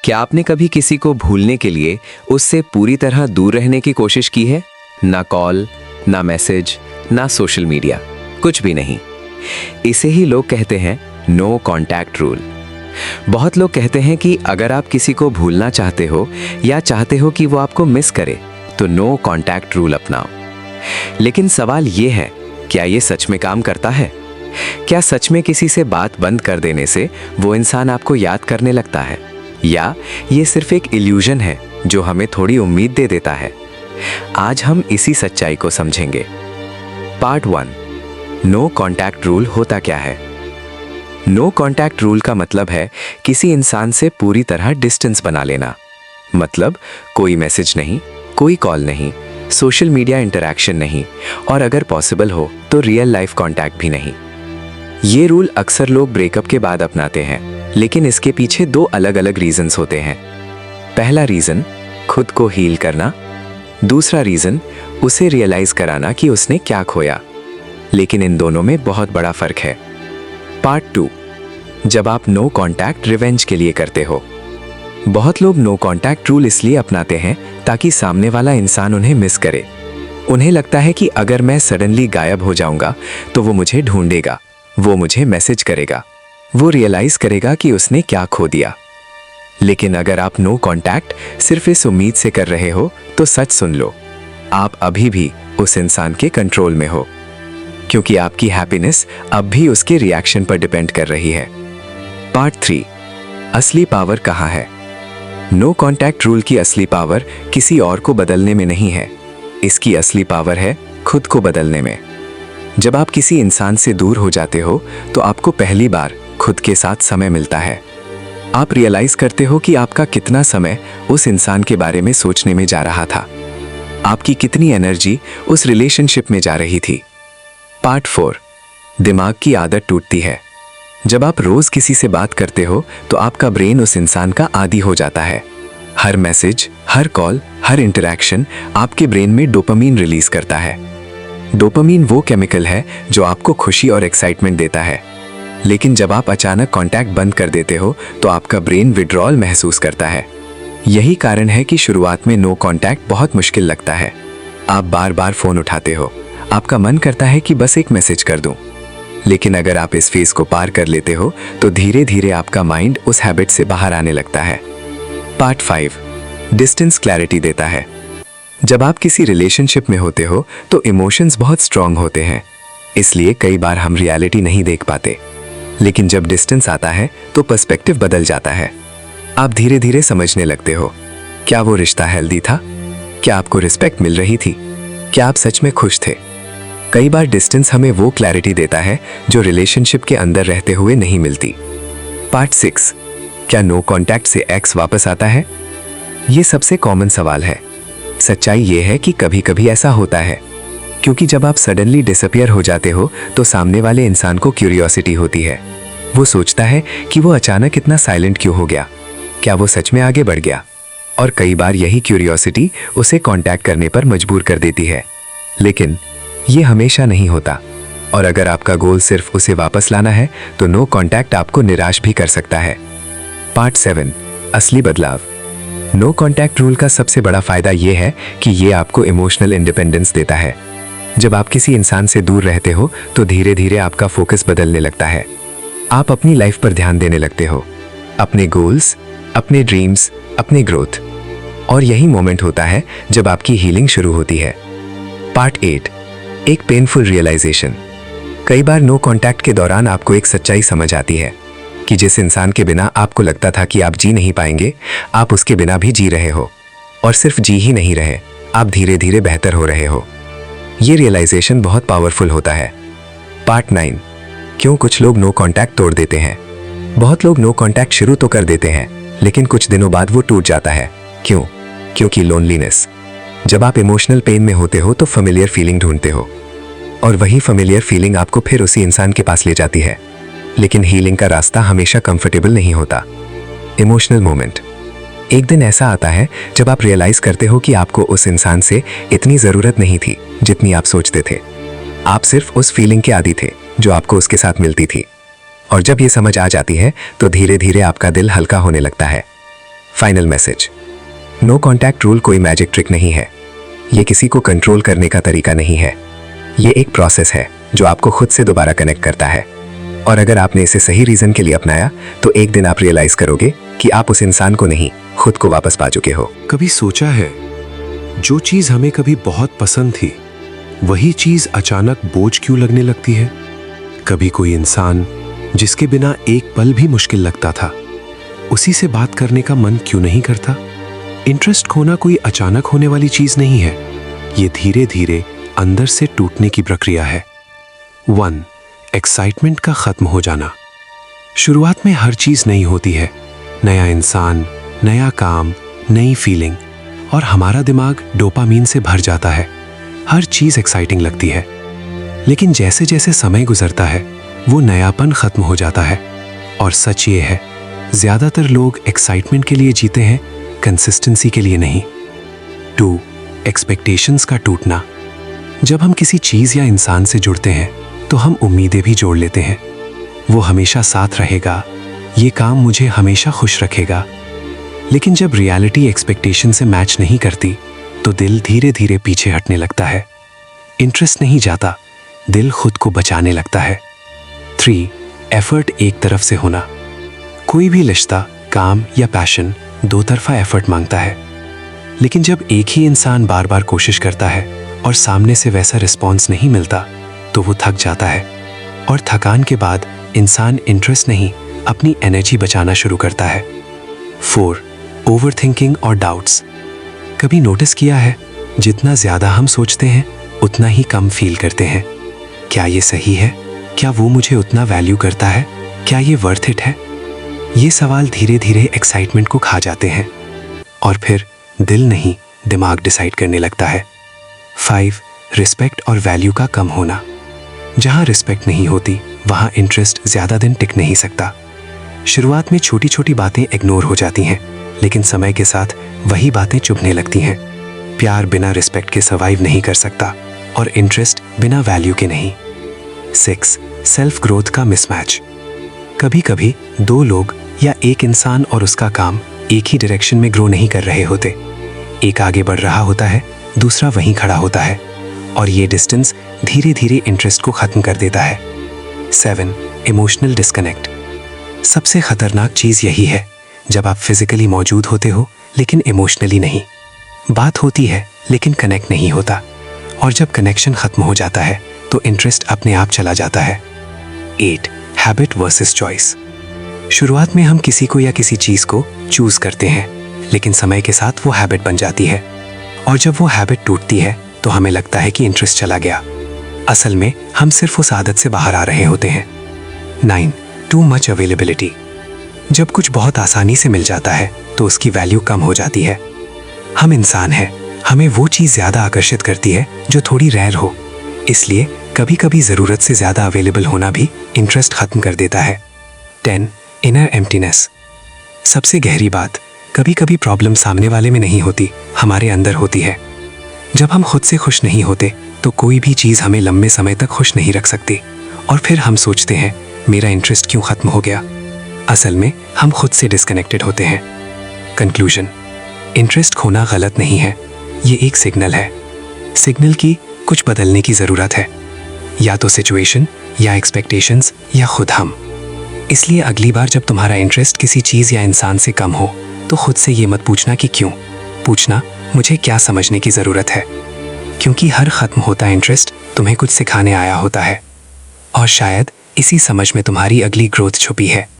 क्या आपने कभी किसी को भूलने के लिए उससे पूरी तरह दूर रहने की कोशिश की है? ना कॉल, ना मैसेज, ना सोशल मीडिया, कुछ भी नहीं। इसे ही लोग कहते हैं नो कॉन्टैक्ट रूल। बहुत लोग कहते हैं कि अगर आप किसी को भूलना चाहते हो या चाहते हो कि वो आपको मिस करे तो नो कॉन्टैक्ट रूल अपनाओ। लेकिन सवाल ये है, क्या ये सच में काम करता है? क्या सच में किसी से बात बंद कर देने से वो इंसान आपको याद करने लगता है, या ये सिर्फ एक इल्यूजन है जो हमें थोड़ी उम्मीद दे देता है? आज हम इसी सच्चाई को समझेंगे। पार्ट 1, नो कॉन्टैक्ट रूल होता क्या है? नो कॉन्टैक्ट रूल का मतलब है किसी इंसान से पूरी तरह डिस्टेंस बना लेना। मतलब कोई मैसेज नहीं, कोई कॉल नहीं, सोशल मीडिया इंटरैक्शन नहीं, और अगर पॉसिबल हो तो रियल लाइफ कॉन्टैक्ट भी नहीं। ये रूल अक्सर लोग ब्रेकअप के बाद अपनाते हैं, लेकिन इसके पीछे दो अलग अलग रीजंस होते हैं। पहला रीजन खुद को हील करना, दूसरा रीजन उसे रियलाइज कराना कि उसने क्या खोया। लेकिन इन दोनों में बहुत बड़ा फर्क है। पार्ट 2, जब आप नो कॉन्टैक्ट रिवेंज के लिए करते हो। बहुत लोग नो कॉन्टैक्ट रूल इसलिए अपनाते हैं ताकि सामने वाला इंसान उन्हें मिस करे। उन्हें लगता है कि अगर मैं सडनली गायब हो जाऊंगा तो वो मुझे ढूंढेगा, वो मुझे मैसेज करेगा, वो रियलाइज करेगा कि उसने क्या खो दिया। लेकिन अगर आप नो कॉन्टैक्ट सिर्फ इस उम्मीद से कर रहे हो तो सच सुन लो, आप अभी भी उस इंसान के कंट्रोल में हो, क्योंकि आपकी हैप्पीनेस अब भी उसके रिएक्शन पर डिपेंड कर रही है। पार्ट 3, असली पावर कहाँ है? नो कॉन्टैक्ट रूल की असली पावर किसी और को बदलने में नहीं है, इसकी असली पावर है खुद को बदलने में। जब आप किसी इंसान से दूर हो जाते हो तो आपको पहली बार खुद के साथ समय मिलता है। आप रियलाइज करते हो कि आपका कितना समय उस इंसान के बारे में सोचने में जा रहा था, आपकी कितनी एनर्जी उस रिलेशनशिप में जा रही थी। पार्ट 4, दिमाग की आदत टूटती है। जब आप रोज किसी से बात करते हो तो आपका ब्रेन उस इंसान का आदी हो जाता है। हर मैसेज, हर कॉल, हर इंटरैक्शन आपके ब्रेन में डोपामीन रिलीज करता है। डोपामीन वो केमिकल है जो आपको खुशी और एक्साइटमेंट देता है। लेकिन जब आप अचानक कांटेक्ट बंद कर देते हो तो आपका ब्रेन विड्रॉल महसूस करता है। यही कारण है कि शुरुआत में नो कांटेक्ट बहुत मुश्किल लगता है। आप बार बार फोन उठाते हो, आपका मन करता है कि बस एक मैसेज कर दूं। लेकिन अगर आप इस फेज को पार कर लेते हो तो धीरे धीरे आपका माइंड उस हैबिट से बाहर आने लगता है। पार्ट 5, डिस्टेंस क्लैरिटी देता है। जब आप किसी रिलेशनशिप में होते हो तो इमोशंस बहुत स्ट्रांग होते हैं, इसलिए कई बार हम रियलिटी नहीं देख पाते। लेकिन जब डिस्टेंस आता है तो पर्सपेक्टिव बदल जाता है। आप धीरे धीरे समझने लगते हो, क्या वो रिश्ता हेल्दी था? क्या आपको रिस्पेक्ट मिल रही थी? क्या आप सच में खुश थे? कई बार डिस्टेंस हमें वो क्लैरिटी देता है जो रिलेशनशिप के अंदर रहते हुए नहीं मिलती। पार्ट 6, क्या नो कॉन्टैक्ट से एक्स वापस आता है? ये सबसे कॉमन सवाल है। सच्चाई ये है कि कभी कभी ऐसा होता है, क्योंकि जब आप सडनली डिसअपियर हो जाते हो तो सामने वाले इंसान को क्यूरियोसिटी होती है। वो सोचता है कि वो अचानक इतना साइलेंट क्यों हो गया, क्या वो सच में आगे बढ़ गया? और कई बार यही क्यूरियोसिटी उसे कांटेक्ट करने पर मजबूर कर देती है। लेकिन ये हमेशा नहीं होता, और अगर आपका गोल सिर्फ उसे वापस लाना है तो नो कांटेक्ट आपको निराश भी कर सकता है। पार्ट 7, असली बदलाव। नो कॉन्टैक्ट रूल का सबसे बड़ा फायदा यह है कि ये आपको इमोशनल इंडिपेंडेंस देता है। जब आप किसी इंसान से दूर रहते हो तो धीरे धीरे आपका फोकस बदलने लगता है। आप अपनी लाइफ पर ध्यान देने लगते हो, अपने गोल्स, अपने ड्रीम्स, अपने ग्रोथ। और यही मोमेंट होता है जब आपकी हीलिंग शुरू होती है। पार्ट 8, एक पेनफुल रियलाइजेशन। कई बार नो कॉन्टैक्ट के दौरान आपको एक सच्चाई समझ आती है कि जिस इंसान के बिना आपको लगता था कि आप जी नहीं पाएंगे, आप उसके बिना भी जी रहे हो। और सिर्फ जी ही नहीं रहे, आप धीरे धीरे बेहतर हो रहे हो। ये रियलाइजेशन बहुत पावरफुल होता है। पार्ट 9, क्यों कुछ लोग नो कॉन्टैक्ट तोड़ देते हैं? बहुत लोग नो कॉन्टैक्ट शुरू तो कर देते हैं, लेकिन कुछ दिनों बाद वो टूट जाता है। क्यों? क्योंकि लोनलीनेस। जब आप इमोशनल पेन में होते हो तो फेमिलियर फीलिंग ढूंढते हो, और वही फेमिलियर फीलिंग आपको फिर उसी इंसान के पास ले जाती है। लेकिन हीलिंग का रास्ता हमेशा कंफर्टेबल नहीं होता। Emotional moment. एक दिन ऐसा आता है जब आप रियलाइज करते हो कि आपको उस इंसान से इतनी ज़रूरत नहीं थी जितनी आप सोचते थे। आप सिर्फ उस फीलिंग के आदी थे जो आपको उसके साथ मिलती थी। और जब ये समझ आ जाती है तो धीरे धीरे आपका दिल हल्का होने लगता है। Final message, no contact rule कोई मैजिक ट्रिक नहीं है। ये किसी को कंट्रोल करने का तरीका नहीं है। ये एक प्रोसेस है जो आपको खुद से दोबारा कनेक्ट करता है। और अगर आपने इसे सही रीजन के लिए अपनाया तो एक दिन आप रियलाइज करोगे कि आप उस इंसान को नहीं, खुद को वापस पा चुके हो। कभी सोचा है, जो चीज हमें कभी बहुत पसंद थी वही चीज अचानक बोझ क्यों लगने लगती है? कभी कोई इंसान जिसके बिना एक पल भी मुश्किल लगता था, उसी से बात करने का मन क्यों नहीं करता? इंटरेस्ट खोना कोई अचानक होने वाली चीज नहीं है। ये धीरे धीरे अंदर से टूटने की प्रक्रिया है। 1. एक्साइटमेंट का खत्म हो जाना। शुरुआत में हर चीज नई होती है, नया इंसान, नया काम, नई फीलिंग, और हमारा दिमाग डोपामीन से भर जाता है। हर चीज एक्साइटिंग लगती है। लेकिन जैसे जैसे समय गुजरता है वो नयापन खत्म हो जाता है। और सच ये है, ज्यादातर लोग एक्साइटमेंट के लिए जीते हैं, कंसिस्टेंसी के लिए नहीं। 2. एक्सपेक्टेशंस का टूटना। जब हम किसी चीज या इंसान से जुड़ते हैं तो हम उम्मीदें भी जोड़ लेते हैं। वो हमेशा साथ रहेगा, ये काम मुझे हमेशा खुश रखेगा। लेकिन जब रियलिटी एक्सपेक्टेशन से मैच नहीं करती तो दिल धीरे धीरे पीछे हटने लगता है। इंटरेस्ट नहीं जाता, दिल खुद को बचाने लगता है। 3. एफर्ट एक तरफ से होना। कोई भी रिश्ता, काम या पैशन दो तरफा एफर्ट मांगता है। लेकिन जब एक ही इंसान बार बार कोशिश करता है और सामने से वैसा रिस्पॉन्स नहीं मिलता तो वो थक जाता है। और थकान के बाद इंसान इंटरेस्ट नहीं, अपनी एनर्जी बचाना शुरू करता है। 4. ओवरथिंकिंग और डाउट्स। कभी नोटिस किया है, जितना ज्यादा हम सोचते हैं उतना ही कम फील करते हैं। क्या ये सही है? क्या वो मुझे उतना वैल्यू करता है? क्या ये वर्थ इट है? ये सवाल धीरे धीरे एक्साइटमेंट को खा जाते हैं और फिर दिल नहीं, दिमाग डिसाइड करने लगता है। 5. रिस्पेक्ट और वैल्यू का कम होना। जहाँ रिस्पेक्ट नहीं होती वहाँ इंटरेस्ट ज्यादा दिन टिक नहीं सकता। शुरुआत में छोटी छोटी बातें इग्नोर हो जाती हैं, लेकिन समय के साथ वही बातें चुभने लगती हैं। प्यार बिना रिस्पेक्ट के सर्वाइव नहीं कर सकता और इंटरेस्ट बिना वैल्यू के नहीं। 6. सेल्फ ग्रोथ का मिसमैच। कभी कभी दो लोग या एक इंसान और उसका काम एक ही डायरेक्शन में ग्रो नहीं कर रहे होते। एक आगे बढ़ रहा होता है, दूसरा वहीं खड़ा होता है, और ये डिस्टेंस धीरे धीरे इंटरेस्ट को खत्म कर देता है। 7. Emotional disconnect. सबसे खतरनाक चीज यही है, जब आप फिजिकली मौजूद होते हो लेकिन इमोशनली नहीं। बात होती है लेकिन कनेक्ट नहीं होता, और जब कनेक्शन खत्म हो जाता है तो इंटरेस्ट अपने आप चला जाता है। 8. Habit versus choice. शुरुआत में हम किसी को या किसी चीज को चूज करते हैं, लेकिन समय के साथ वो हैबिट बन जाती है, और जब वो हैबिट टूटती है तो हमें लगता है कि इंटरेस्ट चला गया। असल में हम सिर्फ उस आदत से बाहर आ रहे होते हैं। 9. Too much availability. जब कुछ बहुत आसानी से मिल जाता है तो उसकी वैल्यू कम हो जाती है। हम इंसान हैं, हमें वो चीज ज्यादा आकर्षित करती है जो थोड़ी रेयर हो। इसलिए कभी कभी जरूरत से ज्यादा अवेलेबल होना भी इंटरेस्ट खत्म कर देता है। 10. Inner emptiness. सबसे गहरी बात, कभी कभी प्रॉब्लम सामने वाले में नहीं होती, हमारे अंदर होती है। जब हम खुद से खुश नहीं होते तो कोई भी चीज हमें लंबे समय तक खुश नहीं रख सकती, और फिर हम सोचते हैं मेरा इंटरेस्ट क्यों खत्म हो गया। असल में हम खुद से डिस्कनेक्टेड होते हैं। कंक्लूजन, इंटरेस्ट खोना गलत नहीं है, ये एक सिग्नल है। सिग्नल की कुछ बदलने की जरूरत है, या तो सिचुएशन, या एक्सपेक्टेशंस, या खुद हम। इसलिए अगली बार जब तुम्हारा इंटरेस्ट किसी चीज या इंसान से कम हो तो खुद से ये मत पूछना कि क्यों, पूछना मुझे क्या समझने की जरूरत है। क्योंकि हर खत्म होता इंटरेस्ट तुम्हें कुछ सिखाने आया होता है, और शायद इसी समझ में तुम्हारी अगली ग्रोथ छुपी है।